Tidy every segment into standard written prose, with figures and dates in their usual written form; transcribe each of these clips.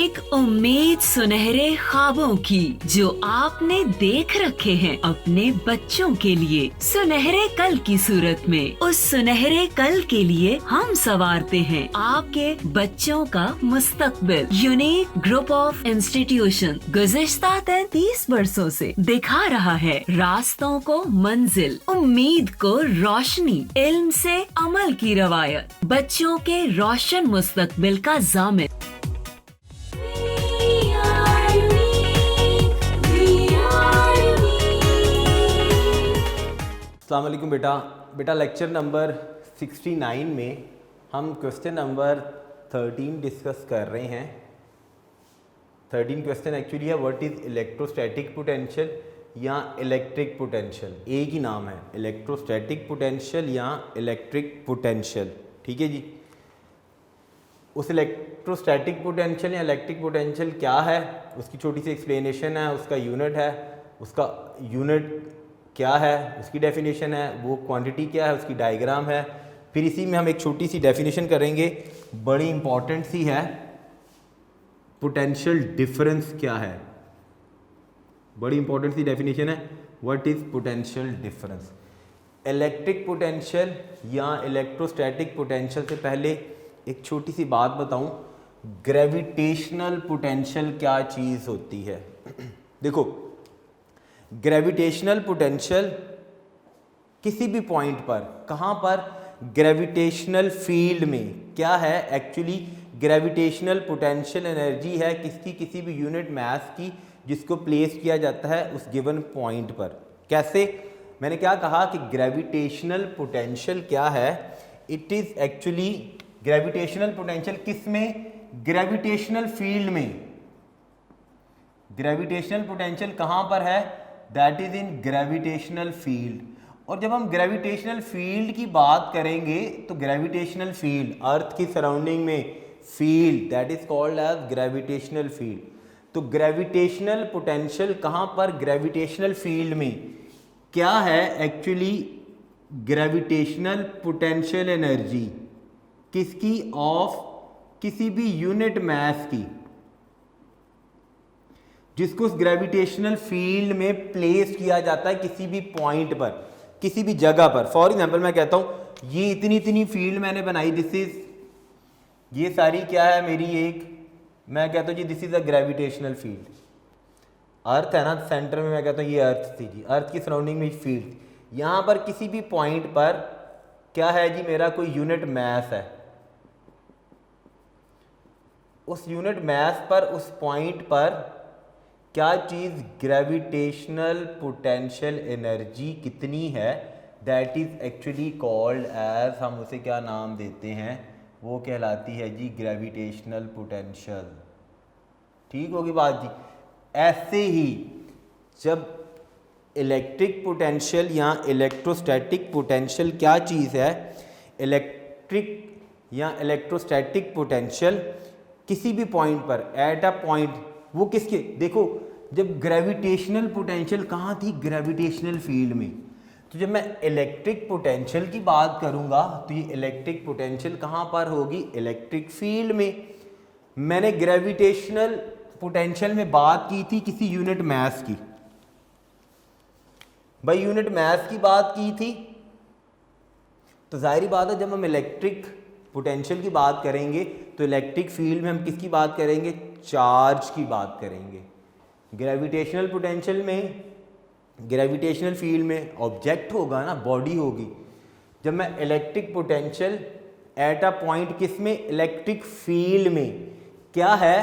एक उम्मीद सुनहरे ख्वाबों की जो आपने देख रखे हैं अपने बच्चों के लिए, सुनहरे कल की सूरत में। उस सुनहरे कल के लिए हम संवारते हैं आपके बच्चों का मुस्तकबिल। यूनिक ग्रुप ऑफ इंस्टीट्यूशन गुज़िश्ता 33 वर्षों से दिखा रहा है रास्तों को मंजिल, उम्मीद को रोशनी, इल्म से अमल की रवायत, बच्चों के रोशन मुस्तकबिल का ज़ामिन। अस्सलाम वालेकुम बेटा लेक्चर नंबर 69 में हम क्वेश्चन नंबर 13 डिस्कस कर रहे हैं। 13 क्वेश्चन एक्चुअली है व्हाट इज़ इलेक्ट्रोस्टैटिक पोटेंशियल या इलेक्ट्रिक पोटेंशियल। एक ही नाम है, इलेक्ट्रोस्टैटिक पोटेंशियल या इलेक्ट्रिक पोटेंशियल। ठीक है जी। उस इलेक्ट्रोस्टैटिक पोटेंशियल या इलेक्ट्रिक पोटेंशियल क्या है, उसकी छोटी सी एक्सप्लेनेशन है, उसका यूनिट है, उसका यूनिट क्या है, उसकी डेफिनेशन है, वो क्वांटिटी क्या है, उसकी डायग्राम है। फिर इसी में हम एक छोटी सी डेफिनेशन करेंगे, बड़ी इंपॉर्टेंट सी है, पोटेंशियल डिफरेंस क्या है। बड़ी इंपॉर्टेंट सी डेफिनेशन है, what is potential difference. Electric potential या इलेक्ट्रोस्टैटिक पोटेंशियल से पहले एक छोटी सी बात बताऊं, ग्रेविटेशनल पोटेंशियल क्या चीज़ होती है। देखो, ग्रेविटेशनल पोटेंशियल किसी भी पॉइंट पर, कहाँ पर, ग्रेविटेशनल फील्ड में क्या है, एक्चुअली ग्रेविटेशनल पोटेंशियल एनर्जी है किसकी, किसी भी यूनिट मास की, जिसको प्लेस किया जाता है उस गिवन पॉइंट पर। कैसे, मैंने क्या कहा कि ग्रेविटेशनल पोटेंशियल क्या है, it is actually gravitational potential किस में, ग्रेविटेशनल फील्ड में। ग्रेविटेशनल पोटेंशियल कहाँ पर है, that is in gravitational field. और जब हम ग्रेविटेशनल फील्ड की बात करेंगे तो ग्रेविटेशनल फील्ड, अर्थ की सराउंडिंग में field, that is called as gravitational field. तो ग्रेविटेशनल पोटेंशियल कहाँ पर, ग्रेविटेशनल फील्ड में क्या है, एक्चुअली ग्रेविटेशनल पोटेंशियल एनर्जी किसकी, ऑफ किसी भी यूनिट मास की, जिसको उस ग्रेविटेशनल फील्ड में प्लेस किया जाता है किसी भी पॉइंट पर, किसी भी जगह पर। फॉर एग्जांपल मैं कहता हूं ये इतनी फील्ड मैंने बनाई, दिस इज, ये सारी क्या है मेरी एक, मैं कहता हूं जी this is a gravitational field. Earth है ना सेंटर में, मैं कहता हूं ये अर्थ थी जी, अर्थ की सराउंडिंग में फील्ड। यहां पर किसी भी पॉइंट पर क्या है जी, मेरा कोई यूनिट मास है, उस यूनिट मास पर, उस पॉइंट पर क्या चीज़, ग्रेविटेशनल पोटेंशियल एनर्जी कितनी है, that is actually called as, हम उसे क्या नाम देते हैं, वो कहलाती है जी ग्रेविटेशनल पोटेंशियल। ठीक होगी बात जी। ऐसे ही जब इलेक्ट्रिक पोटेंशियल या इलेक्ट्रोस्टैटिक पोटेंशियल क्या चीज़ है, इलेक्ट्रिक या इलेक्ट्रोस्टैटिक पोटेंशियल किसी भी पॉइंट पर, एट अ पॉइंट, वो किसके, देखो जब ग्रेविटेशनल पोटेंशियल कहाँ थी, ग्रेविटेशनल फील्ड में, तो जब मैं इलेक्ट्रिक पोटेंशियल की बात करूँगा तो ये इलेक्ट्रिक पोटेंशियल कहाँ पर होगी, इलेक्ट्रिक फील्ड में। मैंने ग्रेविटेशनल पोटेंशियल में बात की थी किसी यूनिट मास की, भाई यूनिट मास की बात की थी, तो जाहिर बात है जब हम इलेक्ट्रिक पोटेंशियल की बात करेंगे तो इलेक्ट्रिक फील्ड में हम किसकी बात करेंगे, चार्ज की बात करेंगे। ग्रेविटेशनल पोटेंशियल में, ग्रेविटेशनल फील्ड में ऑब्जेक्ट होगा ना, बॉडी होगी। जब मैं electric potential at a point किस में, इलेक्ट्रिक फील्ड में, क्या है,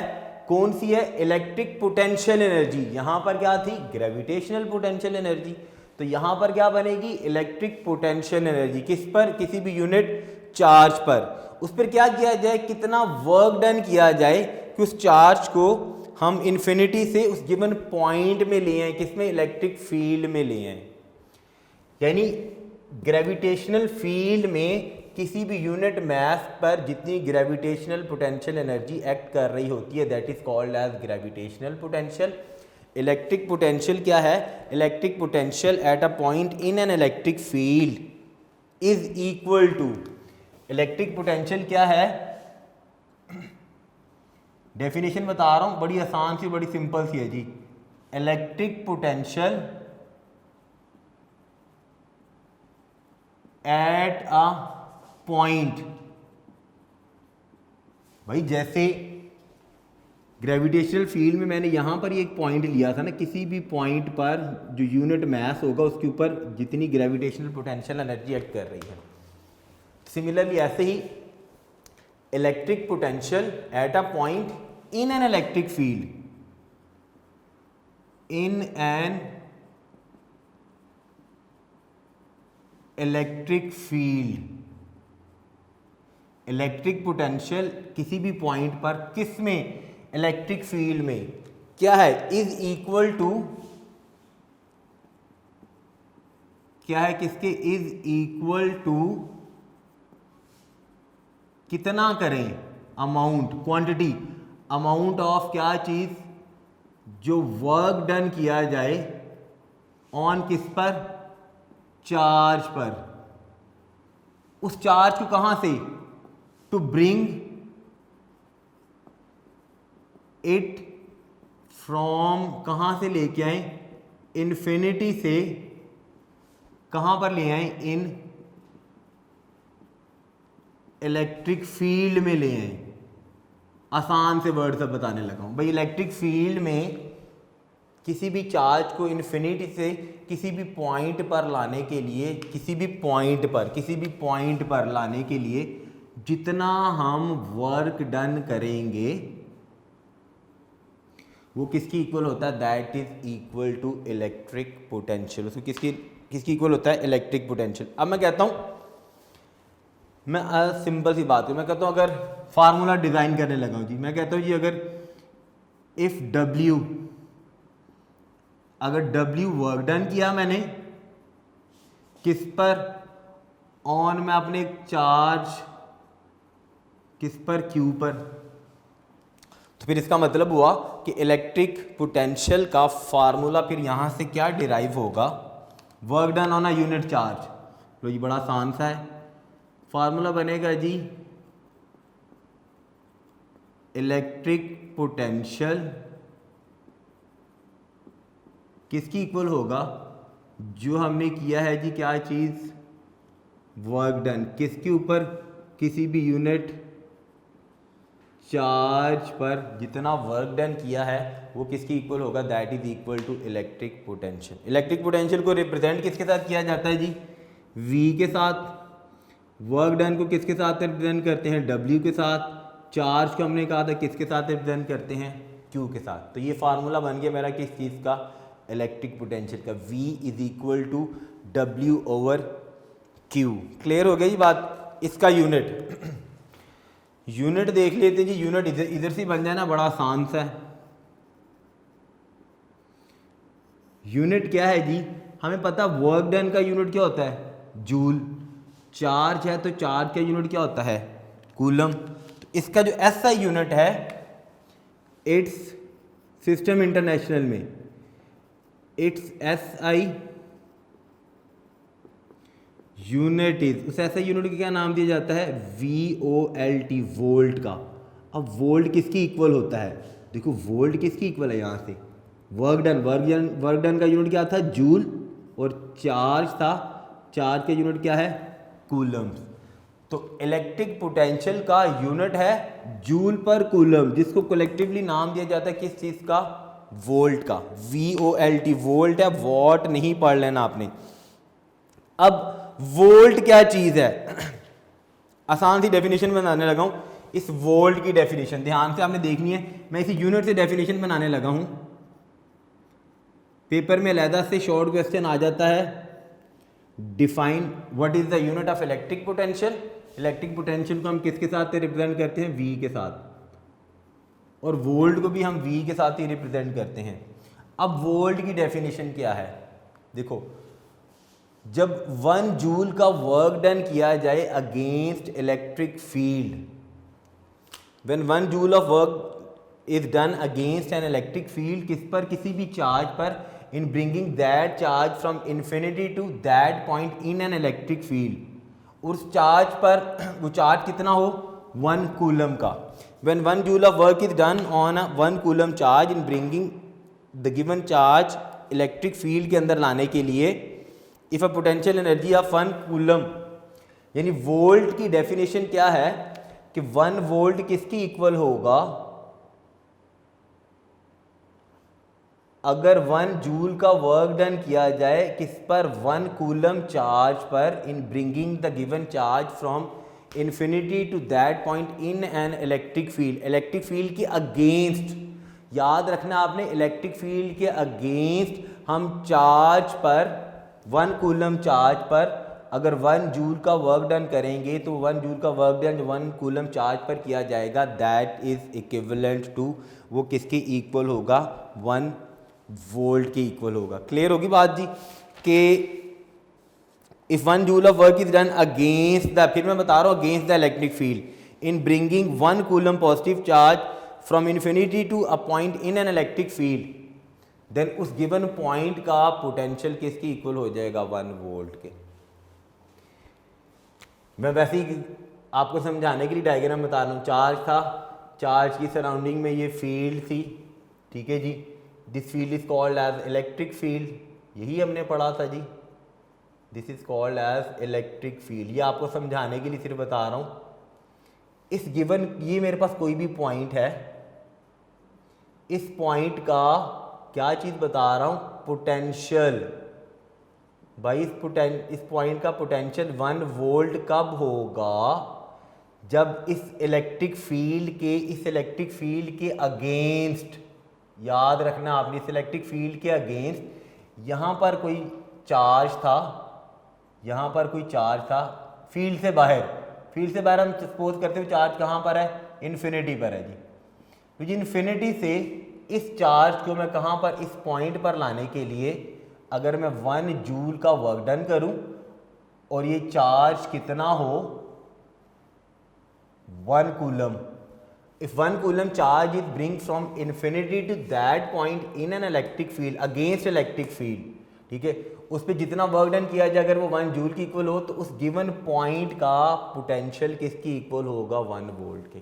कौन सी है, इलेक्ट्रिक पोटेंशियल एनर्जी। यहाँ पर क्या थी, ग्रेविटेशनल पोटेंशियल एनर्जी, तो यहाँ पर क्या बनेगी, इलेक्ट्रिक पोटेंशियल एनर्जी, किस पर, किसी भी यूनिट चार्ज पर। उस पर क्या किया जाए, कितना वर्क डन किया जाए कि उस चार्ज को हम इन्फिनिटी से उस गिवन पॉइंट में ले आए, किसमें, इलेक्ट्रिक फील्ड में ले आए। यानी ग्रेविटेशनल फील्ड में किसी भी यूनिट मास पर जितनी ग्रेविटेशनल पोटेंशियल एनर्जी एक्ट कर रही होती है, that is called as gravitational potential. Electric potential क्या है, electric potential at a point in an electric field is equal to, electric potential क्या है, डेफिनेशन बता रहा हूँ, बड़ी आसान सी, बड़ी सिंपल सी है जी। Electric potential at a point, भाई जैसे ग्रेविटेशनल फील्ड में मैंने यहाँ पर एक पॉइंट लिया था ना, किसी भी पॉइंट पर जो यूनिट मास होगा उसके ऊपर जितनी ग्रेविटेशनल पोटेंशियल एनर्जी एक्ट कर रही है, सिमिलरली ऐसे ही electric potential at a point in an electric field, in an electric field, electric potential किसी भी पॉइंट पर, किस में, इलेक्ट्रिक फील्ड में, क्या है, इज इक्वल टू, क्या है किसके, इज इक्वल टू, कितना करें, अमाउंट, क्वांटिटी, अमाउंट ऑफ क्या चीज, जो वर्क डन किया जाए ऑन किस पर, चार्ज पर, उस चार्ज को कहां से, टू ब्रिंग इट फ्रॉम, कहां से लेके आए, इन्फिनिटी से कहां पर ले आए, इन इलेक्ट्रिक फील्ड में ले आए। आसान से वर्ड सब बताने लगा हूं भाई। इलेक्ट्रिक फील्ड में किसी भी चार्ज को इन्फिनिटी से किसी भी पॉइंट पर लाने के लिए, किसी भी पॉइंट पर लाने के लिए जितना हम वर्क डन करेंगे वो किसकी इक्वल होता है, that is equal to electric potential. उसको किसकी इक्वल होता है, इलेक्ट्रिक पोटेंशियल। अब मैं कहता हूं, मैं सिंपल सी बात है, मैं कहता हूं अगर फार्मूला डिजाइन करने लगा हूं जी, मैं कहता हूं जी अगर इफ W, अगर W वर्क डन किया मैंने किस पर, ऑन में अपने एक चार्ज किस पर, Q पर, तो फिर इसका मतलब हुआ कि इलेक्ट्रिक पोटेंशियल का फार्मूला फिर यहां से क्या डिराइव होगा, work done on a unit charge. तो ये बड़ा आसान सा है, फार्मूला बनेगा जी इलेक्ट्रिक पोटेंशियल किसकी इक्वल होगा, जो हमने किया है जी क्या चीज, वर्क डन, किसके ऊपर, किसी भी यूनिट चार्ज पर जितना वर्क डन किया है वो किसकी इक्वल होगा, that is equal to electric potential. Electric potential को रिप्रेजेंट किसके साथ किया जाता है जी, V के साथ। वर्क डन को किसके साथ रिप्रेजेंट करते हैं, W के साथ। चार्ज को हमने कहा था किसके साथ रिप्रेजेंट करते हैं, Q के साथ। तो ये फार्मूला बन गया मेरा किस चीज़ का, इलेक्ट्रिक पोटेंशियल का, V is equal to W over Q। Clear हो गई ये बात। इसका यूनिट देख लेते हैं जी, यूनिट इधर से बन जाए ना, बड़ा आसान सा है। यूनिट क्या है जी, हमें पता वर्क डन का यूनिट क्या होता है, जूल। चार्ज है तो चार्ज का यूनिट क्या होता है, कूलम। तो इसका जो SI यूनिट है, इट्स सिस्टम इंटरनेशनल में इट्स SI यूनिट इज, उस SI यूनिट का क्या नाम दिया जाता है, VOLT, वोल्ट का। अब वोल्ट किसकी इक्वल होता है, देखो वोल्ट किसकी इक्वल है, यहाँ से वर्क डन का यूनिट क्या था, जूल, और चार्ज था, चार्ज का यूनिट क्या है, कूलम्स। तो इलेक्ट्रिक पोटेंशियल का यूनिट है जूल पर कूलम, जिसको कलेक्टिवली नाम दिया जाता है किस चीज़ का, वोल्ट का। VOLT वोल्ट है, वॉट नहीं पढ़ लेना आपने। अब वोल्ट क्या चीज़ है, आसान सी डेफिनेशन बनाने लगा हूँ। इस वोल्ट की डेफिनेशन ध्यान से आपने देखनी है, मैं इसी यूनिट से डेफिनेशन बनाने लगा हूँ। पेपर में अलहदा से शॉर्ट क्वेश्चन आ जाता है, define what is the unit of electric potential. Electric potential को हम किसके साथ रिप्रेजेंट करते हैं, V के साथ, और वोल्ट को भी हम V के साथ ही रिप्रेजेंट करते हैं। अब वोल्ट की डेफिनेशन क्या है, देखो जब 1 जूल का वर्क डन किया जाए against electric field, when 1 joule of work is done against an electric field, किस पर, किसी भी चार्ज पर, in bringing that charge from infinity to that point in an electric field, उस चार्ज पर वो चार्ज कितना हो, 1 कूलम का। When 1 joule of work is done on 1 coulomb charge in bringing the given charge electric field के अंदर लाने के लिए if a potential energy of 1 coulomb, यानी वोल्ट की डेफिनेशन क्या है कि 1 वोल्ट किसकी इक्वल होगा, अगर 1 जूल का वर्क डन किया जाए किस पर, 1 कूलम चार्ज पर, in bringing the given charge from infinity to that point in an electric field, electric field के अगेंस्ट, याद रखना आपने, इलेक्ट्रिक फील्ड के अगेंस्ट हम चार्ज पर, 1 कूलम चार्ज पर अगर 1 जूल का वर्क डन करेंगे तो 1 जूल का वर्क डन 1 कूलम चार्ज पर किया जाएगा, दैट इज इक्विवेलेंट टू, वो किसके इक्वल होगा, 1 वोल्ट के इक्वल होगा। क्लियर होगी बात जी कि if 1 joule of work is done against the, फिर मैं बता रहा हूँ against the electric field in bringing 1 coulomb positive charge from infinity to a point in an electric field, then उस गिवन पॉइंट का पोटेंशियल किसके इक्वल हो जाएगा, 1 वोल्ट के। मैं वैसे ही आपको समझाने के लिए डायग्राम बता रहा हूँ, चार्ज था, चार्ज की सराउंडिंग में ये फील्ड थी, ठीक है जी, this field is called as electric field, यही हमने पढ़ा था जी, this is called as electric field, ये आपको समझाने के लिए सिर्फ बता रहा हूँ। इस गिवन, ये मेरे पास कोई भी पॉइंट है, इस पॉइंट का क्या चीज़ बता रहा हूँ, पोटेंशियल, भाई इस पॉइंट का पोटेंशियल 1 वोल्ट कब होगा, जब इस इलेक्ट्रिक फील्ड के अगेंस्ट, याद रखना आपने, इस इलेक्ट्रिक फील्ड के अगेंस्ट यहाँ पर कोई चार्ज था, यहाँ पर कोई चार्ज था, फील्ड से बाहर हम सपोज करते हुए चार्ज कहाँ पर है, इन्फिनिटी पर है जी, तो जी इन्फिनिटी से इस चार्ज को मैं कहाँ पर, इस पॉइंट पर लाने के लिए अगर मैं 1 जूल का वर्क डन करूं और ये चार्ज कितना हो, 1 coulomb, if 1 coulomb charge is bring from infinity to that point in an electric field against electric field, ठीक है, उस पर जितना वर्क डन किया जाए अगर वो 1 जूल की इक्वल हो तो उस गिवन पॉइंट का पोटेंशियल किसकी इक्वल होगा, 1 वोल्ट के।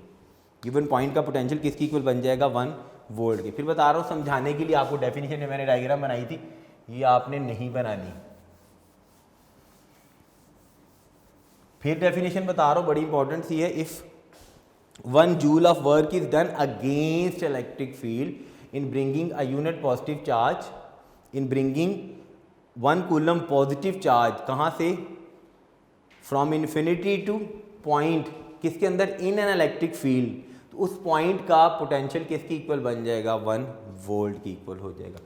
गिवन पॉइंट का पोटेंशियल किसकी इक्वल बन जाएगा, 1 वोल्ट के। फिर बता रहा हूँ समझाने के लिए आपको, डेफिनेशन में मैंने डायग्राम बनाई थी, ये आपने नहीं बनानी। फिर डेफिनेशन बता रहा हूँ, बड़ी इंपॉर्टेंट सी है, if 1 joule of work is done against electric field in bringing a unit positive charge, in bringing 1 coulomb positive charge, कहाँ से, फ्रॉम इन्फिनिटी टू पॉइंट किसके अंदर, इन एन इलेक्ट्रिक फील्ड, तो उस पॉइंट का पोटेंशियल किसकी इक्वल बन जाएगा, 1 वोल्ट की इक्वल हो जाएगा।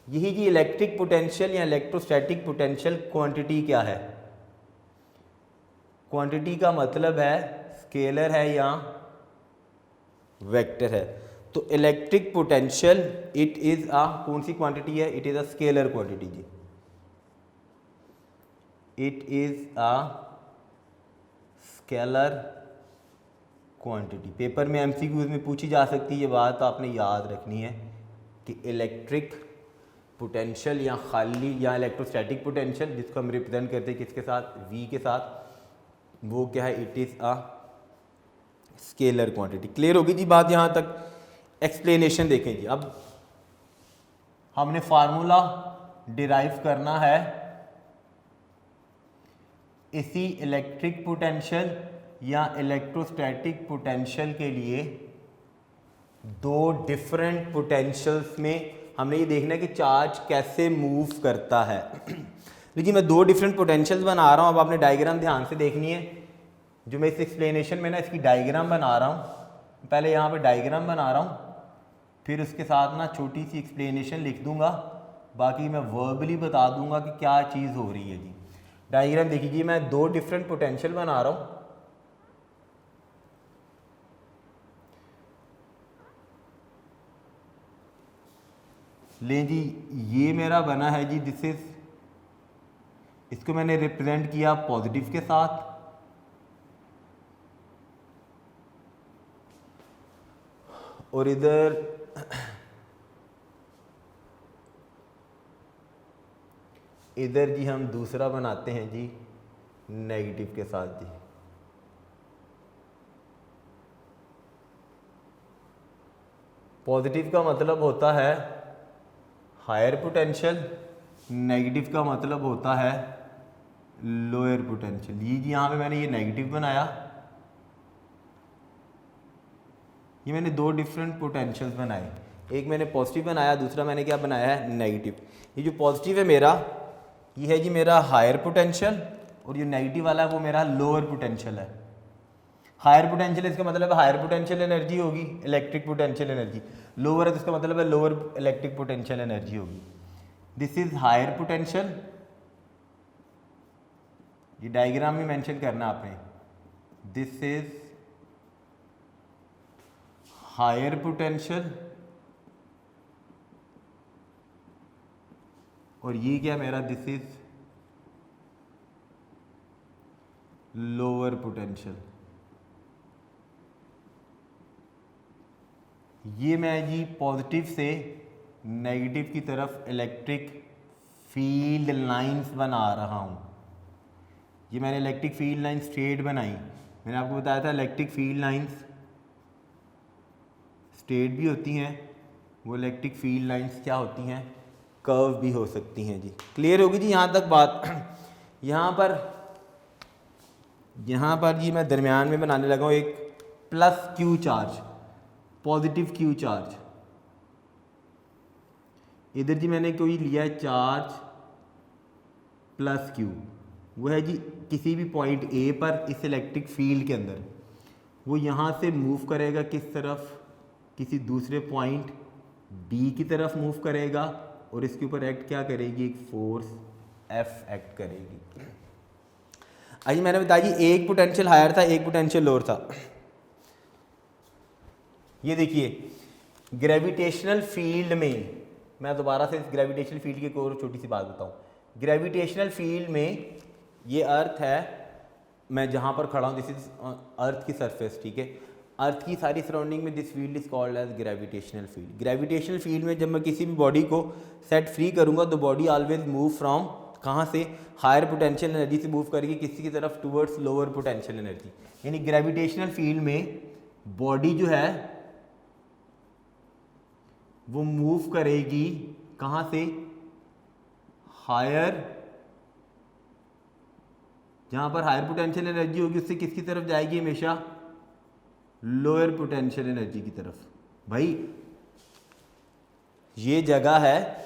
यही जी इलेक्ट्रिक पोटेंशियल या इलेक्ट्रोस्टैटिक पोटेंशियल क्वांटिटी क्या है, क्वांटिटी का मतलब है स्केलर है या वेक्टर है, तो electric potential it is a, कौन सी क्वांटिटी है, it is a scalar quantity जी, it is a scalar quantity. Paper में एमसीक्यूज में पूछी जा सकती है ये बात, तो आपने याद रखनी है कि इलेक्ट्रिक पोटेंशियल या खाली या इलेक्ट्रोस्टैटिक पोटेंशियल, जिसको हम रिप्रेजेंट करते हैं किसके साथ, V के साथ, वो क्या है, it is a scalar quantity. Clear होगी जी बात यहाँ तक। एक्सप्लेनेशन देखें जी, अब हमने फार्मूला डिराइव करना है इसी इलेक्ट्रिक पोटेंशियल या इलेक्ट्रोस्टैटिक पोटेंशियल के लिए। 2 डिफरेंट पोटेंशियल्स में हमने ये देखना है कि चार्ज कैसे मूव करता है। देखिए मैं 2 डिफरेंट पोटेंशियल्स बना रहा हूँ, अब आपने डायग्राम ध्यान से देखनी है। जो मैं इस एक्सप्लेनेशन में ना इसकी डायग्राम बना रहा हूँ, पहले यहाँ पे डायग्राम बना रहा हूँ, फिर उसके साथ ना छोटी सी एक्सप्लेनेशन लिख दूंगा, बाकी मैं वर्बली बता दूंगा कि क्या चीज़ हो रही है जी। डायग्राम देखिए, मैं 2 डिफरेंट पोटेंशियल बना रहा हूँ। ले जी, ये मेरा बना है जी, दिस इज, इसको मैंने रिप्रेजेंट किया पॉजिटिव के साथ, और इधर जी हम दूसरा बनाते हैं जी नेगेटिव के साथ जी। पॉजिटिव का मतलब होता है हायर पोटेंशियल, नेगेटिव का मतलब होता है लोअर पोटेंशियल। ये जी यहाँ पे मैंने ये नेगेटिव बनाया, ये मैंने दो डिफरेंट पोटेंशियल्स बनाए, एक मैंने पॉजिटिव बनाया, दूसरा मैंने क्या बनाया है नेगेटिव। ये जो पॉजिटिव है मेरा, ये है जी मेरा हायर पोटेंशियल, और ये नेगेटिव वाला है वो मेरा लोअर पोटेंशियल है। हायर पोटेंशियल इसका मतलब है हायर पोटेंशियल एनर्जी होगी, इलेक्ट्रिक पोटेंशियल एनर्जी। लोअर है तो इसका मतलब है लोअर इलेक्ट्रिक पोटेंशियल एनर्जी होगी। दिस इज हायर पोटेंशियल, ये डायग्राम में मेंशन करना आपने, दिस इज हायर पोटेंशियल, और ये क्या मेरा, दिस इज लोअर पोटेंशियल। ये मैं जी पॉजिटिव से नेगेटिव की तरफ इलेक्ट्रिक फील्ड लाइंस बना रहा हूँ। ये मैंने इलेक्ट्रिक फील्ड लाइन स्ट्रेट बनाई, मैंने आपको बताया था इलेक्ट्रिक फील्ड लाइंस स्ट्रेट भी होती हैं, वो इलेक्ट्रिक फील्ड लाइंस क्या होती हैं, कर्व भी हो सकती हैं जी। क्लियर होगी जी यहाँ तक बात। यहाँ पर जी मैं दरमियान में बनाने लगा हूँ एक plus Q charge, positive Q charge. इधर जी मैंने कोई लिया है चार्ज प्लस क्यू, वो है जी किसी भी पॉइंट ए पर इस इलेक्ट्रिक फील्ड के अंदर, वो यहाँ से मूव करेगा किस तरफ, किसी दूसरे पॉइंट बी की तरफ मूव करेगा, और इसके ऊपर एक्ट क्या करेगी, एक फोर्स एफ एक्ट करेगी। आज मैंने बताया जी एक पोटेंशियल हायर था, एक पोटेंशियल लोअर था। ये देखिए ग्रेविटेशनल फील्ड में, मैं दोबारा से इस ग्रेविटेशनल फील्ड की एक और छोटी सी बात बताऊं। ग्रेविटेशनल फील्ड में ये अर्थ है, मैं जहाँ पर खड़ा हूँ दिस इज अर्थ की सरफेस, ठीक है। अर्थ की सारी सराउंडिंग में this field is called as gravitational field. Gravitational field में जब मैं किसी भी बॉडी को सेट फ्री करूँगा तो बॉडी ऑलवेज मूव फ्रॉम कहाँ से, हायर पोटेंशियल एनर्जी से मूव करेगी किसी की तरफ टूवर्ड्स लोअर पोटेंशियल एनर्जी। यानी ग्रेविटेशनल फील्ड में बॉडी जो है वो मूव करेगी कहाँ से, हायर, जहाँ पर हायर पोटेंशियल एनर्जी होगी उससे किसकी तरफ जाएगी, हमेशा लोअर पोटेंशियल एनर्जी की तरफ। भाई ये जगह है,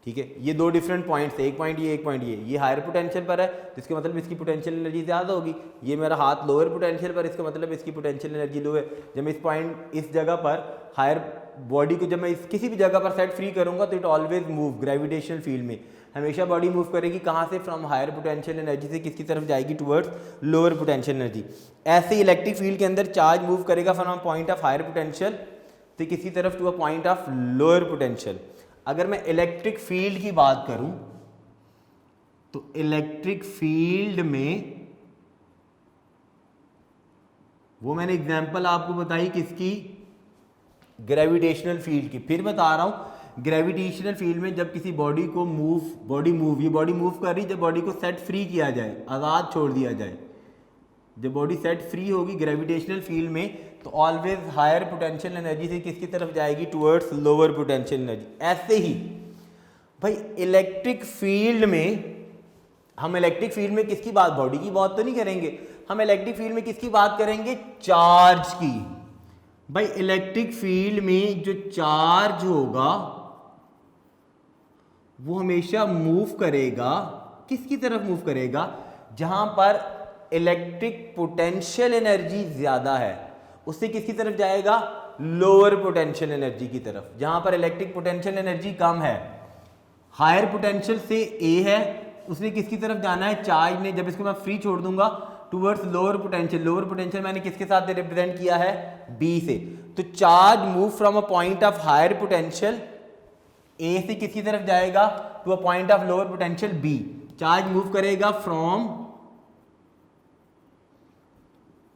ठीक है, ये दो डिफरेंट पॉइंट्स है, एक पॉइंट ये, एक पॉइंट ये हायर पोटेंशियल पर है तो इसका मतलब इसकी पोटेंशियल एनर्जी ज़्यादा होगी। ये मेरा हाथ लोअर पोटेंशियल पर, इसका मतलब इसकी पोटेंशियल एनर्जी लो है। जब मैं इस पॉइंट, इस जगह पर हायर बॉडी को जब मैं इस किसी भी जगह पर सेट फ्री करूंगा तो it always move, gravitational field में हमेशा बॉडी मूव करेगी कहाँ से, फ्रॉम हायर पोटेंशियल एनर्जी से किसकी तरफ जाएगी, टुवर्ड्स लोअर पोटेंशियल एनर्जी। ऐसे ही इलेक्ट्रिक फील्ड के अंदर चार्ज मूव करेगा from point of higher potential तो किसी तरफ to a point of lower potential. अगर मैं इलेक्ट्रिक फील्ड की बात करूं तो इलेक्ट्रिक फील्ड में वो मैंने एग्जांपल आपको बताई किसकी, ग्रेविटेशनल फील्ड की। फिर बता रहा हूं ग्रेविटेशनल फील्ड में जब किसी बॉडी को बॉडी मूव कर रही, जब बॉडी को सेट फ्री किया जाए, आज़ाद छोड़ दिया जाए, जब बॉडी सेट फ्री होगी ग्रेविटेशनल फील्ड में तो ऑलवेज हायर पोटेंशियल एनर्जी से किसकी तरफ जाएगी, टुवर्ड्स लोअर पोटेंशियल एनर्जी। ऐसे ही भाई इलेक्ट्रिक फील्ड में, हम इलेक्ट्रिक फील्ड में किसकी बात, बॉडी की बात तो नहीं करेंगे, हम इलेक्ट्रिक फील्ड में किसकी बात करेंगे, चार्ज की। भाई इलेक्ट्रिक फील्ड में जो चार्ज होगा वो हमेशा मूव करेगा, किसकी तरफ मूव करेगा, जहां पर इलेक्ट्रिक पोटेंशियल एनर्जी ज्यादा है उससे किसकी तरफ जाएगा, लोअर पोटेंशियल एनर्जी की तरफ। जहां पर इलेक्ट्रिक पोटेंशियल एनर्जी कम है, हायर पोटेंशियल से ए है, उसने किसकी तरफ जाना है, चार्ज ने, जब इसको मैं फ्री छोड़ दूंगा towards lower potential. Lower potential मैंने किसके साथ रिप्रेजेंट किया है, बी से। तो charge move from a point of higher potential A से किसकी तरफ जाएगा, to a point of lower potential B. Charge move करेगा from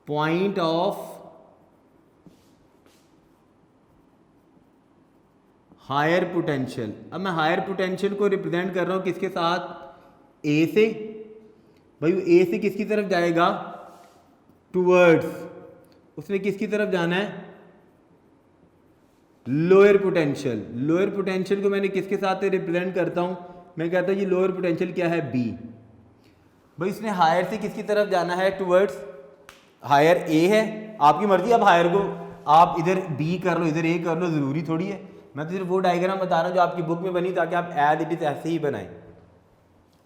point of higher potential. अब मैं हायर पोटेंशियल को रिप्रेजेंट कर रहा हूं किसके साथ, ए से। भाई ए से किसकी तरफ जाएगा, टुवर्ड्स, उसने किसकी तरफ जाना है, लोअर पोटेंशियल। लोअर पोटेंशियल को मैंने किसके साथ रिप्रेजेंट करता हूं, मैं कहता हूं ये लोअर पोटेंशियल क्या है, बी। भाई इसने हायर से किसकी तरफ जाना है, टुवर्ड्स हायर ए है, आपकी मर्जी, अब हायर को आप इधर बी कर लो इधर ए कर लो, जरूरी थोड़ी है। मैं तो सिर्फ वो डायग्राम बता रहा हूँ जो आपकी बुक में बनी ताकि आप एज इट इज ऐसे ही बनाएं।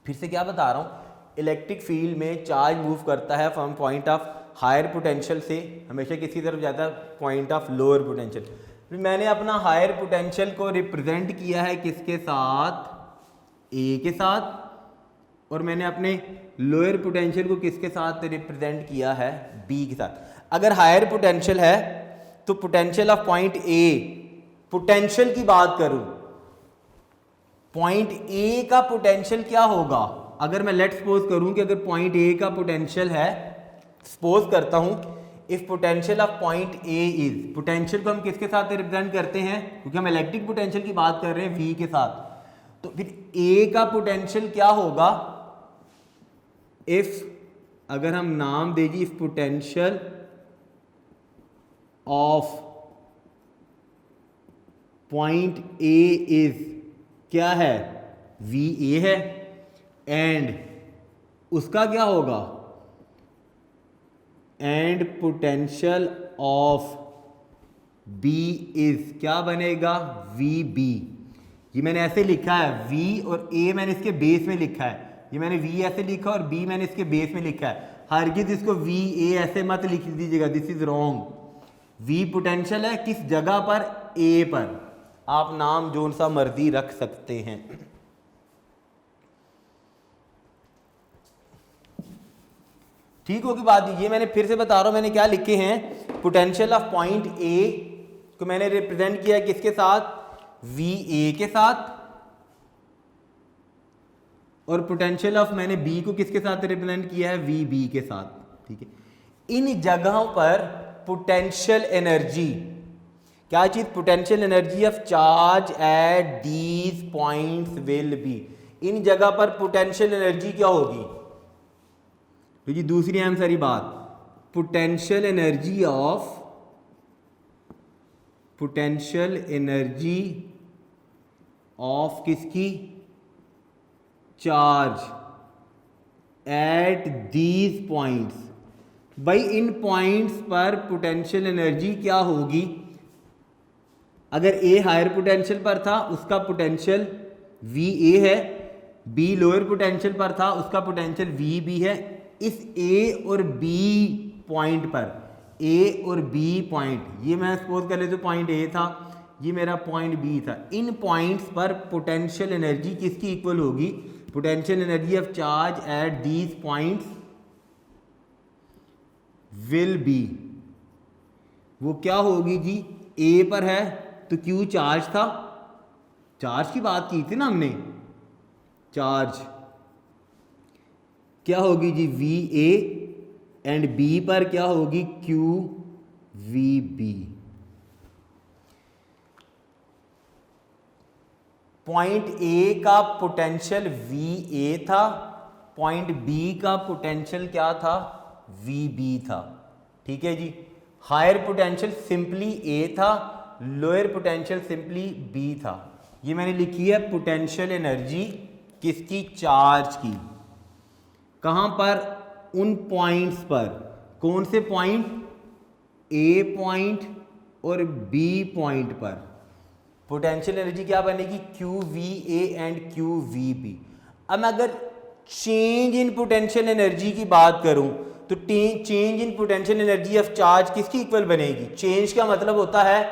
फिर से क्या बता रहा हूँ, इलेक्ट्रिक फील्ड में चार्ज मूव करता है from point of higher potential से हमेशा किसकी तरफ जाता है, पॉइंट ऑफ लोअर पोटेंशियल। फिर मैंने अपना हायर पोटेंशियल को रिप्रेजेंट किया है किसके साथ, ए के साथ, और मैंने अपने लोअर पोटेंशियल को किसके साथ रिप्रेजेंट किया है, बी के साथ। अगर हायर पोटेंशियल है तो potential of point A, potential की बात करूं, पॉइंट ए का पोटेंशियल क्या होगा, अगर मैं लेट सपोज करूं कि अगर पॉइंट ए का पोटेंशियल है, सपोज करता हूं if potential of point A is, potential को हम किसके साथ रिप्रेजेंट करते हैं, क्योंकि हम इलेक्ट्रिक पोटेंशियल की बात कर रहे हैं वी के साथ, तो फिर ए का पोटेंशियल क्या होगा, इफ अगर हम नाम दे जी, if potential of point A is क्या है, वी ए है, एंड उसका क्या होगा, and potential of B is क्या बनेगा, वी बी। ये मैंने ऐसे लिखा है, वी और ए मैंने इसके बेस में लिखा है, ये मैंने वी ऐसे लिखा और बी मैंने इसके बेस में लिखा है। हरगिज इसको वी ए ऐसे मत लिख दीजिएगा, this is wrong. V potential है किस जगह पर, ए पर, आप नाम जोन सा मर्जी रख सकते हैं। ठीक होगी बात, ये मैंने फिर से बता रहा हूं, मैंने क्या लिखे हैं, पोटेंशियल ऑफ पॉइंट ए को मैंने रिप्रेजेंट किया किसके साथ, वी ए के साथ, और पोटेंशियल ऑफ मैंने बी को किसके साथ रिप्रेजेंट किया है, वी बी के साथ। ठीक है, इन जगहों पर पोटेंशियल एनर्जी, क्या चीज, potential energy of charge at these points will be, इन जगह पर पोटेंशियल एनर्जी क्या होगी। तो जी दूसरी अहम सारी बात, potential energy of, potential energy of किसकी, चार्ज एट दीज पॉइंट्स। भाई इन पॉइंट्स पर पोटेंशियल एनर्जी क्या होगी, अगर ए हायर पोटेंशियल पर था उसका पोटेंशियल वी ए है, बी लोअर पोटेंशियल पर था उसका पोटेंशियल वी बी है। इस ए और बी पॉइंट पर, ए और बी पॉइंट, ये मैं सपोज कर लेता हूं पॉइंट ए था, ये मेरा पॉइंट बी था, इन पॉइंट्स पर पोटेंशियल एनर्जी किसकी इक्वल होगी, potential energy of charge at these points will B, वो क्या होगी जी, ए पर है तो क्यू चार्ज था, चार्ज की बात की थी ना हमने, चार्ज क्या होगी जी, वी ए, एंड बी पर क्या होगी, Q V B. Point A का पोटेंशियल वी ए था, पॉइंट बी का पोटेंशियल क्या था, वी बी था। ठीक है जी, हायर पोटेंशियल सिंपली ए था, लोअर पोटेंशियल सिंपली बी था। ये मैंने लिखी है पोटेंशियल एनर्जी किसकी, चार्ज की, कहां पर, उन पॉइंट्स पर, कौन से पॉइंट, ए पॉइंट और बी पॉइंट पर पोटेंशियल एनर्जी क्या बनेगी, Q V A and Q V B. अब मैं अगर चेंज इन पोटेंशियल एनर्जी की बात करूं तो change in potential energy of charge किसकी इक्वल बनेगी, चेंज का मतलब होता है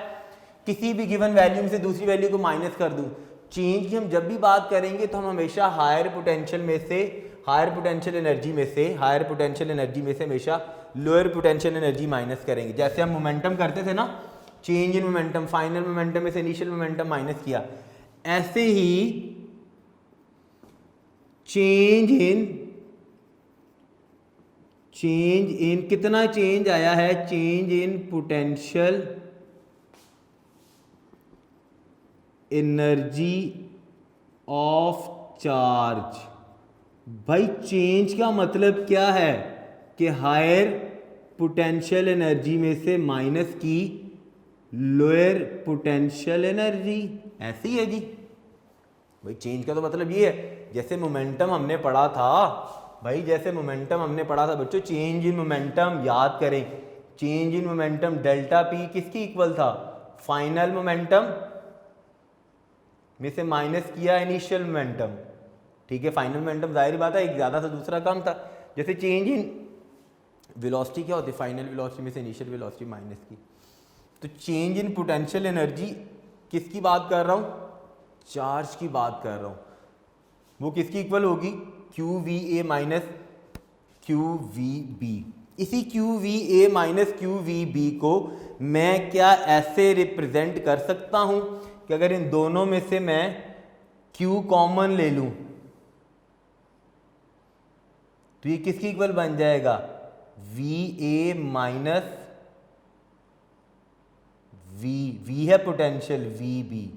किसी भी गिवन वैल्यू में से दूसरी वैल्यू को माइनस कर दूं। चेंज की हम जब भी बात करेंगे तो हम हमेशा हायर पोटेंशियल में से, हायर पोटेंशियल एनर्जी में से, हायर पोटेंशियल एनर्जी में से हमेशा लोअर पोटेंशियल एनर्जी माइनस करेंगे। जैसे हम मोमेंटम करते थे ना, change in momentum, final momentum में से इनिशियल मोमेंटम माइनस किया, ऐसे ही चेंज इन कितना चेंज आया है, change in potential energy of charge. भाई चेंज का मतलब क्या है कि हायर पोटेंशियल एनर्जी में से माइनस की लोअर पोटेंशियल एनर्जी, ऐसी है जी भाई। चेंज का तो मतलब ये है, जैसे मोमेंटम हमने पढ़ा था भाई, जैसे मोमेंटम हमने पढ़ा था बच्चों, चेंज इन मोमेंटम याद करें, change in momentum delta P किसकी इक्वल था, फाइनल मोमेंटम में से माइनस किया इनिशियल मोमेंटम, ठीक है। फाइनल मोमेंटम जाहिर बात है एक ज़्यादा था दूसरा कम था। जैसे चेंज इन वेलोसिटी क्या होती है, फाइनल वेलोसिटी में से इनिशियल वेलोसिटी माइनस की। तो चेंज इन पोटेंशियल एनर्जी किसकी बात कर रहा हूँ, चार्ज की बात कर रहा हूँ। वो किसकी इक्वल होगी, Q V A minus Q V B. इसी Q V A minus Q V B को मैं क्या ऐसे रिप्रेजेंट कर सकता हूँ कि अगर इन दोनों में से मैं क्यू कॉमन ले लूँ तो ये किसकी इक्वल बन जाएगा, वी ए माइनस वी है पोटेंशियल वी बी।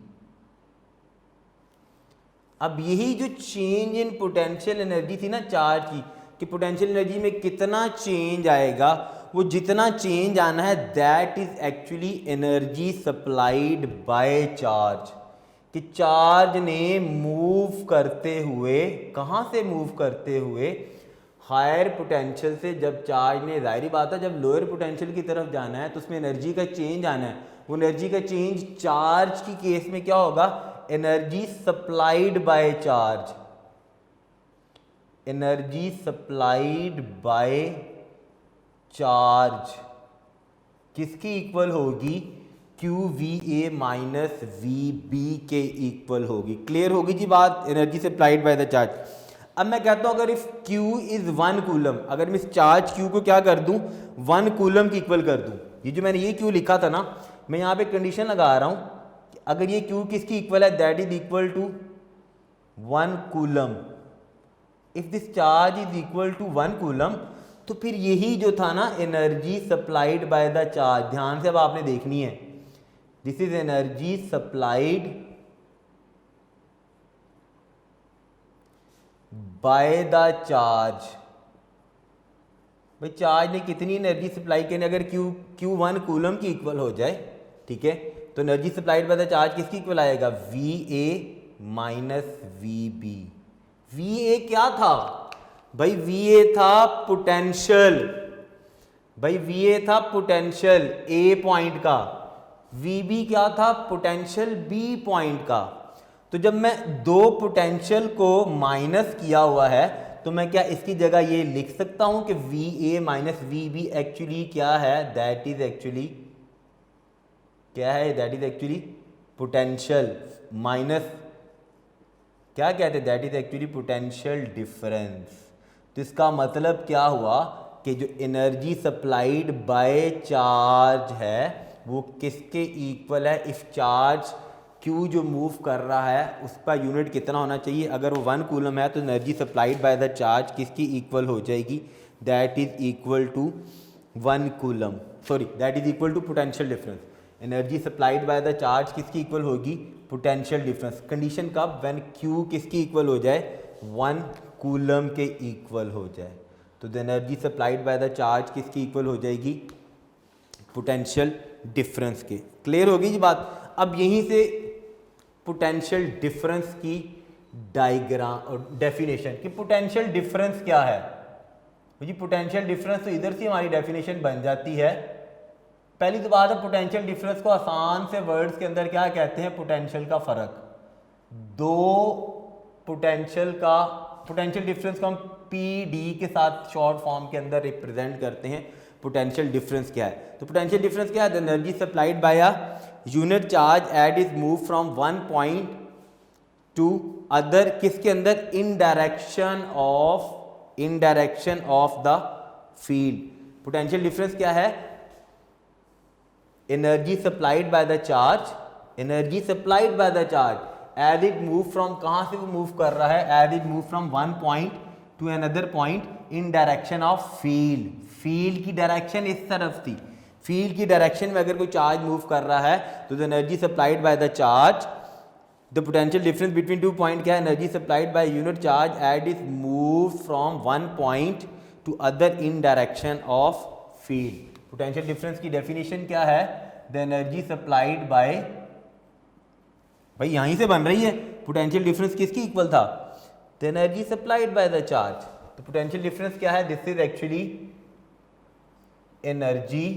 अब यही जो चेंज इन पोटेंशियल एनर्जी थी ना चार्ज की, कि पोटेंशियल एनर्जी में कितना चेंज आएगा, वो जितना चेंज आना है that is actually energy supplied by charge. कि चार्ज ने मूव करते हुए, कहाँ से मूव करते हुए, हायर पोटेंशियल से। जब चार्ज ने, जाहिर बात है जब लोअर पोटेंशियल की तरफ जाना है तो उसमें एनर्जी का चेंज आना है। वो एनर्जी का चेंज चार्ज की केस में क्या होगा, energy supplied by charge, energy supplied by charge किसकी इक्वल होगी, Q V A minus V B के इक्वल होगी। क्लियर होगी जी बात, energy supplied by the charge. अब मैं कहता हूं अगर इफ Q इज 1 कूलम, अगर मैं इस चार्ज Q को क्या कर दूं, 1 कूलम की इक्वल कर दूं। ये जो मैंने ये Q लिखा था ना, मैं यहां पे कंडीशन लगा रहा हूं कि अगर ये Q किसकी इक्वल है, that is equal to 1 coulomb. If this charge is equal to 1 coulomb, तो फिर यही जो था ना energy supplied by the charge, ध्यान से अब आपने देखनी है, this is energy supplied by the charge. भाई चार्ज ने कितनी एनर्जी सप्लाई की, अगर Q 1 कूलम की इक्वल हो जाए, ठीक है, तो energy supplied by the charge किसकी इक्वल आएगा, V A minus V B. V A क्या था भाई, वी ए था पोटेंशियल, भाई वी ए था पोटेंशियल ए पॉइंट का, वी बी क्या था, पोटेंशियल बी पॉइंट का। तो जब मैं दो पोटेंशियल को माइनस किया हुआ है तो मैं क्या इसकी जगह ये लिख सकता हूं कि V A minus V B actually क्या है, दैट इज एक्चुअली क्या है, that is actually potential minus क्या कहते हैं, that is actually potential difference. तो इसका मतलब क्या हुआ कि जो एनर्जी सप्लाइड बाय चार्ज है वो किसके इक्वल है, इफ चार्ज Q जो मूव कर रहा है उसका यूनिट कितना होना चाहिए, अगर वो 1 कूलम है तो energy supplied by the charge किसकी इक्वल हो जाएगी, that is equal to 1 coulomb, sorry that is equal to potential difference. Energy supplied by the charge किसकी इक्वल होगी, पोटेंशियल डिफरेंस। कंडीशन कब, व्हेन Q किसकी इक्वल हो जाए, 1 कूलम के इक्वल हो जाए। तो the energy supplied by the charge किसकी इक्वल हो जाएगी, पोटेंशियल डिफरेंस के। क्लियर होगी जी बात। अब यहीं से पोटेंशियल डिफरेंस की डायग्राम और डेफिनेशन कि पोटेंशियल डिफरेंस क्या है। जी पोटेंशियल डिफरेंस तो इधर से हमारी डेफिनेशन बन जाती है। पहली तो बात है, पोटेंशियल डिफरेंस को आसान से वर्ड्स के अंदर क्या कहते हैं, पोटेंशियल का फर्क। दो पोटेंशियल का, पोटेंशियल डिफरेंस को हम पी डी के साथ शॉर्ट फॉर्म के अंदर रिप्रेजेंट करते हैं। पोटेंशियल डिफरेंस क्या है, तो पोटेंशियल डिफरेंस क्या है, the energy supplied by a unit charge at is move from 1 point to other, किसके अंदर, in direction of the field. Potential difference क्या है, energy supplied by the charge, energy supplied by the charge as it move from, कहां से वो move कर रहा है, as it move from 1 point to another point in direction of field. Field की direction इस तरफ थी, फील्ड की डायरेक्शन में अगर कोई चार्ज मूव कर रहा है तो the energy supplied by the charge, the potential difference between 2 point क्या है, energy supplied by unit charge at is move from 1 point to other in direction of field. Potential difference की definition क्या है, the energy supplied bye, भाई यहीं से बन रही है, पोटेंशियल डिफरेंस किसकी इक्वल था, the energy supplied by the charge. तो पोटेंशियल डिफरेंस क्या है, this is actually energy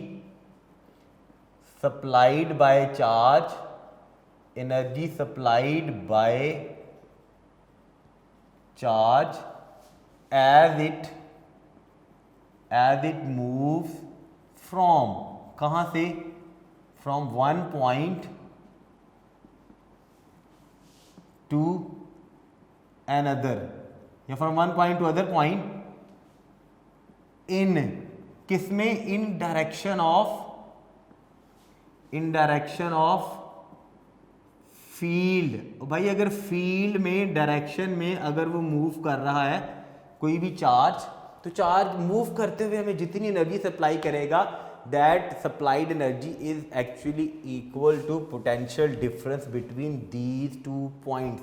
supplied by charge, energy supplied by charge as it moves from, कहाँ से, from one point to another, या from one point to other point, in किसमें, in direction of field. भाई अगर field में direction में अगर वो मूव कर रहा है कोई भी चार्ज, तो चार्ज मूव करते हुए हमें जितनी एनर्जी सप्लाई करेगा, that supplied energy is actually equal to potential difference between these two points.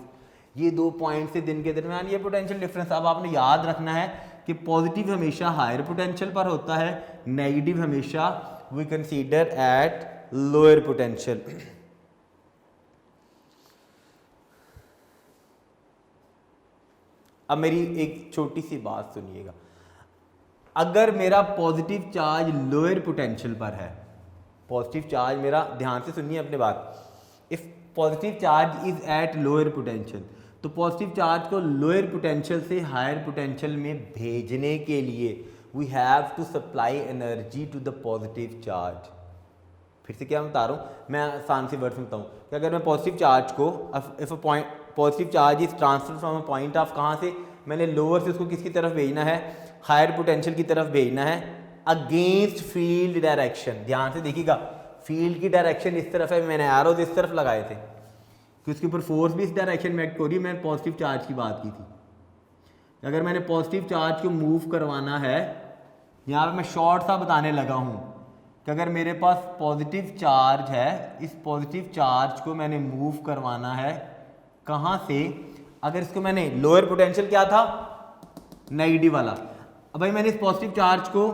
ये दो पॉइंट से दिन के दरमियान ये पोटेंशियल डिफरेंस। अब आपने याद रखना है कि पॉजिटिव हमेशा हायर पोटेंशियल पर होता है, नेगेटिव हमेशा we consider at lower potential. अब मेरी एक छोटी सी बात सुनिएगा, अगर मेरा पॉजिटिव चार्ज लोअर पोटेंशियल पर है, पॉजिटिव चार्ज मेरा, ध्यान से सुनिए अपने बात, if positive charge is at lower potential, तो पॉजिटिव चार्ज को लोअर पोटेंशियल से हायर पोटेंशियल में भेजने के लिए we have to supply energy to the positive charge. फिर से क्या बता रहा हूँ मैं, आसान सी वर्ड में बताऊँ कि अगर मैं पॉजिटिव चार्ज को, if a point positive charge is transfer from a point of, कहाँ से, मैंने लोअर से उसको किसकी तरफ भेजना है, हायर पोटेंशियल की तरफ भेजना है, अगेंस्ट फील्ड डायरेक्शन। ध्यान से देखिएगा, फील्ड की डायरेक्शन इस तरफ है, मैंने एरोज इस तरफ लगाए थे कि उसके ऊपर फोर्स भी इस डायरेक्शन में एक्ट हो रही है। मैंने पॉजिटिव चार्ज की बात की थी, अगर मैंने पॉजिटिव चार्ज को मूव करवाना है, यहाँ पर मैं शॉर्ट सा बताने लगा हूँ कि अगर मेरे पास पॉजिटिव चार्ज है, इस पॉजिटिव चार्ज को मैंने मूव करवाना है कहाँ से, अगर इसको मैंने लोअर पोटेंशियल क्या था, नेगेटिव वाला, अब भाई मैंने इस पॉजिटिव चार्ज को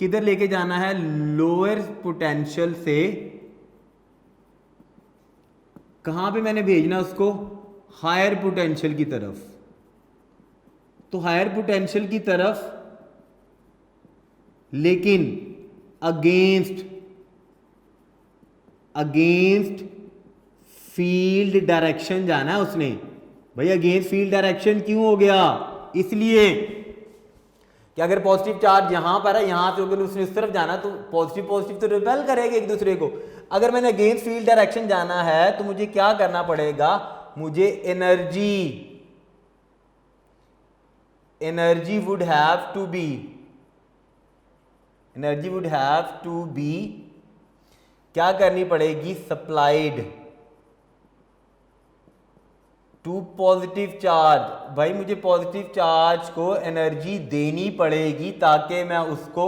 किधर लेके जाना है, लोअर पोटेंशियल से कहाँ पे मैंने भेजना उसको, हायर पोटेंशियल की तरफ। तो हायर पोटेंशियल की तरफ, लेकिन अगेंस्ट फील्ड डायरेक्शन जाना है उसने। भाई अगेंस्ट फील्ड डायरेक्शन क्यों हो गया, इसलिए कि अगर पॉजिटिव चार्ज यहां पर है, यहां से अगर उसने इस तरफ जाना तो पॉजिटिव पॉजिटिव तो रिपेल करेंगे एक दूसरे को। अगर मैंने अगेंस्ट फील्ड डायरेक्शन जाना है तो मुझे क्या करना पड़ेगा, मुझे energy would have to be क्या करनी पड़ेगी, सप्लाइड टू पॉजिटिव चार्ज। भाई मुझे पॉजिटिव चार्ज को एनर्जी देनी पड़ेगी ताकि मैं उसको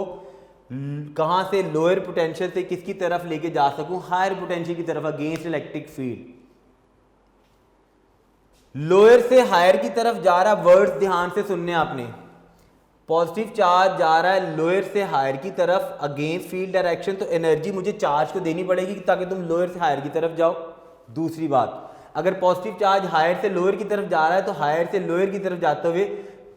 कहां से, लोअर पोटेंशियल से किसकी तरफ लेके जा सकूं, हायर पोटेंशियल की तरफ, अगेंस्ट इलेक्ट्रिक फील्ड। लोअर से हायर की तरफ जा रहा, वर्ड्स ध्यान से सुनने आपने, पॉजिटिव चार्ज जा रहा है लोअर से हायर की तरफ अगेंस्ट फील्ड डायरेक्शन, तो एनर्जी मुझे चार्ज को देनी पड़ेगी ताकि तुम लोअर से हायर की तरफ जाओ। दूसरी बात, अगर पॉजिटिव चार्ज हायर से लोअर की तरफ जा रहा है तो हायर से लोअर की तरफ जाते हुए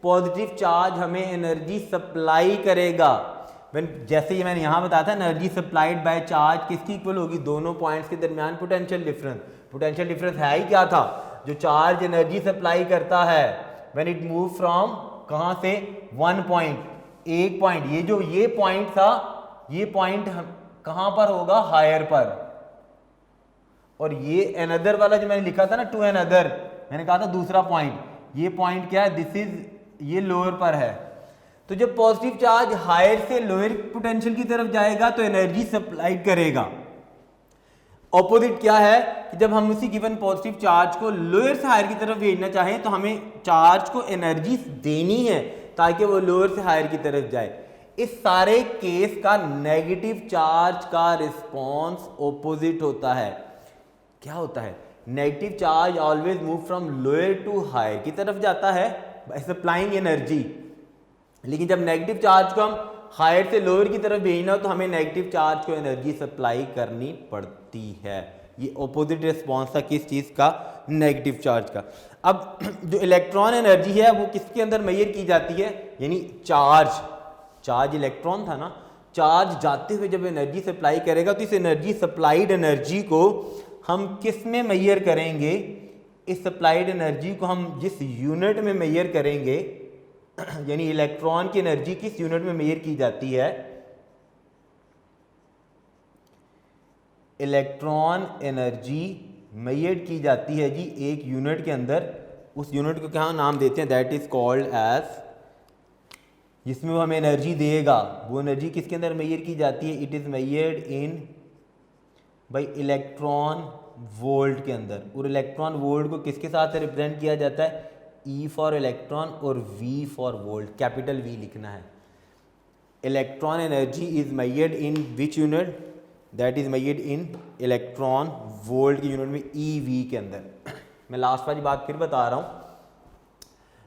पॉजिटिव चार्ज हमें एनर्जी सप्लाई करेगा। जैसे ही मैंने यहाँ बताया था, एनर्जी सप्लाइड बाय चार्ज किसकी इक्वल होगी, दोनों पॉइंट्स के दरमियान पोटेंशियल डिफरेंस। पोटेंशियल डिफरेंस है ही क्या था, जो चार्ज एनर्जी सप्लाई करता है व्हेन इट मूव फ्रॉम, कहाँ से, वन पॉइंट, एक पॉइंट, ये पॉइंट था, ये पॉइंट कहाँ पर होगा, हायर पर, और ये अनदर वाला जो मैंने लिखा था ना, टू अनदर, मैंने कहा था दूसरा पॉइंट, ये पॉइंट क्या है, दिस इज, ये लोअर पर है। तो जब पॉजिटिव चार्ज हायर से लोअर पोटेंशियल की तरफ जाएगा तो एनर्जी सप्लाई करेगा। ऑपोजिट क्या है कि जब हम उसी गिवन पॉजिटिव चार्ज को लोअर से हायर की तरफ भेजना चाहें तो हमें चार्ज को एनर्जी देनी है ताकि वो लोअर से हायर की तरफ जाए। इस सारे केस का नेगेटिव चार्ज का रिस्पॉन्स ऑपोजिट होता है। क्या होता है, negative charge always move from lower to higher की तरफ जाता है बाय सप्लाइंग एनर्जी, लेकिन जब नेगेटिव चार्ज को हम हायर से लोअर की तरफ भेजना हो तो हमें नेगेटिव चार्ज को एनर्जी सप्लाई करनी पड़ती पड़ती है। ये ऑपोजिट रिस्पॉन्स था किस चीज़ का? नेगेटिव चार्ज का। अब जो इलेक्ट्रॉन एनर्जी है वो किसके अंदर मेजर की जाती है? यानी चार्ज इलेक्ट्रॉन था ना, चार्ज जाते हुए जब एनर्जी सप्लाई करेगा तो इस एनर्जी सप्लाइड एनर्जी को हम किस में मेजर करेंगे? इस सप्लाइड एनर्जी को हम जिस यूनिट में मेजर करेंगे यानी इलेक्ट्रॉन की एनर्जी किस यूनिट में मेजर की जाती है? इलेक्ट्रॉन एनर्जी मेजर की जाती है जी एक यूनिट के अंदर। उस यूनिट को क्या नाम देते हैं? दैट इज कॉल्ड एज, जिसमें वो हमें एनर्जी देगा वो एनर्जी किसके अंदर मेजर की जाती है? It is measured in by electron volt के अंदर। और इलेक्ट्रॉन वोल्ट को किसके साथ रिप्रेजेंट किया जाता है? E फॉर इलेक्ट्रॉन और V for volt, capital V लिखना है। Electron energy is measured in which unit? That is measured in electron volt की यूनिट में EV के अंदर। मैं लास्ट वाली बात फिर बता रहा हूँ।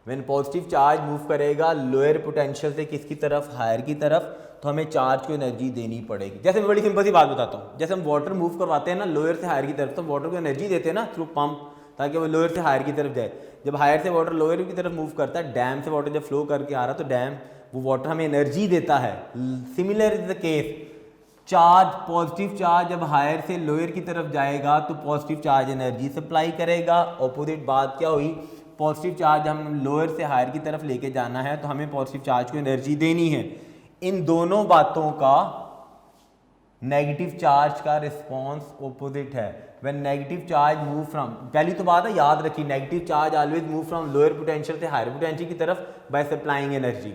व्हेन पॉजिटिव चार्ज मूव करेगा लोअर पोटेंशियल से किसकी तरफ? हायर की तरफ, तो हमें चार्ज को एनर्जी देनी पड़ेगी। जैसे मैं बड़ी सिंपल सी बात बताता हूँ, जैसे हम वाटर मूव करवाते हैं ना लोअर से हायर की तरफ, तो वाटर को एनर्जी देते हैं ना थ्रू पंप, ताकि वो लोअर से हायर की तरफ जाए। जब हायर से वाटर लोअर की तरफ मूव करता है, डैम से वाटर जब फ्लो करके आ रहा है तो डैम वो वाटर हमें एनर्जी देता है। Similar is the case, charge positive charge जब हायर से लोअर की तरफ जाएगा तो पॉजिटिव चार्ज एनर्जी सप्लाई करेगा। ऑपोजिट बात क्या हुई? पॉजिटिव चार्ज हम लोअर से हायर की तरफ लेके जाना है तो हमें पॉजिटिव चार्ज को एनर्जी देनी है। इन दोनों बातों का नेगेटिव चार्ज का रिस्पॉन्स ऑपोजिट है। When negative charge move from, पहली तो बात है याद रखिए, negative charge always move from lower potential से हायर पोटेंशियल की तरफ बाय सप्लाइंग एनर्जी।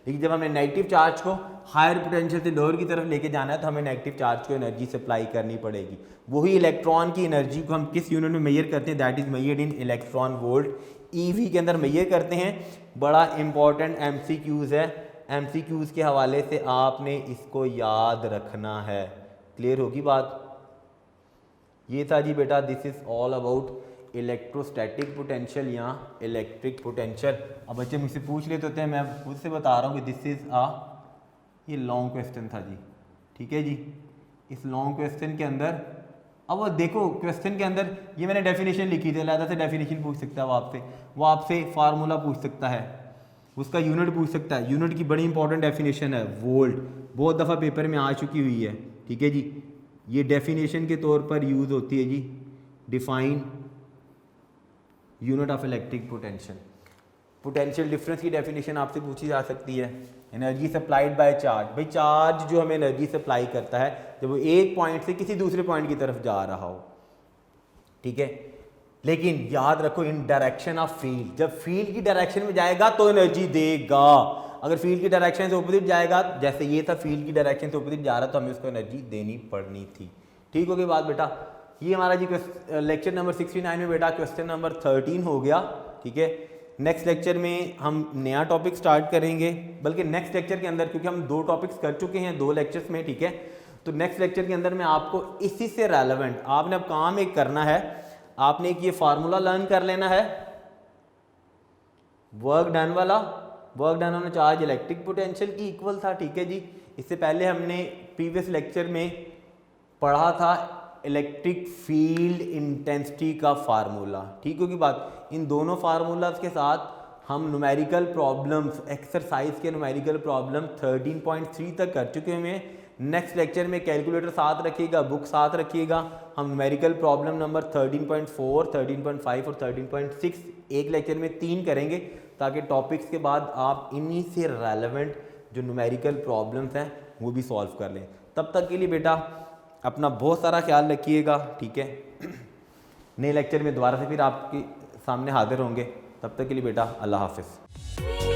लेकिन जब हमें नेगेटिव चार्ज को हायर पोटेंशियल से लोअर की तरफ लेके जाना है तो हमें नेगेटिव चार्ज को एनर्जी सप्लाई करनी पड़ेगी। वही इलेक्ट्रॉन की एनर्जी को हम किस यूनिट में मेजर करते हैं? That is measured in electron volt, EV के अंदर मेजर करते हैं। बड़ा इंपॉर्टेंट MCQs है, MCQs के हवाले से आपने इसको याद रखना है। क्लियर होगी बात? ये था जी बेटा, this is all about electrostatic potential या इलेक्ट्रिक पोटेंशियल। अब बच्चे मुझसे पूछ लेते होते हैं, मैं खुद से बता रहा हूँ कि दिस इज ये लॉन्ग क्वेश्चन था जी, ठीक है जी। इस लॉन्ग क्वेश्चन के अंदर अब वो देखो, क्वेश्चन के अंदर ये मैंने डेफिनेशन लिखी थी, अलग से डेफिनेशन पूछ सकता है वो आपसे फार्मूला पूछ सकता है, उसका यूनिट पूछ सकता है। यूनिट की बड़ी इंपॉर्टेंट डेफिनेशन है वोल्ट, बहुत दफ़ा पेपर में आ चुकी हुई है, ठीक है जी। ये डेफिनेशन के तौर पर यूज़ होती है जी, define unit of electric potential. Potential difference की डेफिनेशन आपसे पूछी जा सकती है। एनर्जी सप्लाइड बाय चार्ज, भाई चार्ज जो हमें एनर्जी सप्लाई करता है जब वो एक पॉइंट से किसी दूसरे पॉइंट की तरफ जा रहा हो, ठीक है। लेकिन याद रखो इन डायरेक्शन ऑफ फील्ड, जब फील्ड की डायरेक्शन में जाएगा तो एनर्जी देगा। अगर फील्ड की डायरेक्शन से ऑपोजिट जाएगा, जैसे ये था फील्ड की डायरेक्शन से ऑपोजिट जा रहा तो हमें उसको एनर्जी देनी पड़नी थी। ठीक हो गई बात बेटा? ये हमारा जी लेक्चर नंबर 69 में बेटा क्वेश्चन नंबर 13 हो गया, ठीक है। नेक्स्ट लेक्चर में हम नया टॉपिक स्टार्ट करेंगे, बल्कि नेक्स्ट लेक्चर के अंदर, क्योंकि हम 2 टॉपिक्स कर चुके हैं 2 लेक्चर्स में, ठीक है। तो नेक्स्ट लेक्चर के अंदर मैं आपको इसी से रेलेवेंट, आपने अब काम एक करना है, आपने एक ये फार्मूला लर्न कर लेना है, वर्क डन वाला। Work done on charge electric potential की इक्वल था, ठीक है जी। इससे पहले हमने प्रीवियस लेक्चर में पढ़ा था इलेक्ट्रिक फील्ड इंटेंसिटी का फार्मूला, ठीक होगी बात। इन दोनों फार्मूलाज के साथ हम न्यूमेरिकल प्रॉब्लम्स, एक्सरसाइज के न्यूमेरिकल प्रॉब्लम 13.3 तक कर चुके हैं। नेक्स्ट लेक्चर में कैलकुलेटर साथ रखिएगा, बुक साथ रखिएगा। हम न्यूमेरिकल प्रॉब्लम नंबर 13.4, 13.5 और 13.6 एक लेक्चर में 3 करेंगे, ताकि टॉपिक्स के बाद आप इन्हीं से रेलेवेंट जो न्यूमेरिकल प्रॉब्लम्स हैं वो भी सॉल्व कर लें। तब तक के लिए बेटा अपना बहुत सारा ख्याल रखिएगा, ठीक है। नए लेक्चर में दोबारा से फिर आपके सामने हाजिर होंगे। तब तक के लिए बेटा अल्लाह हाफिज़।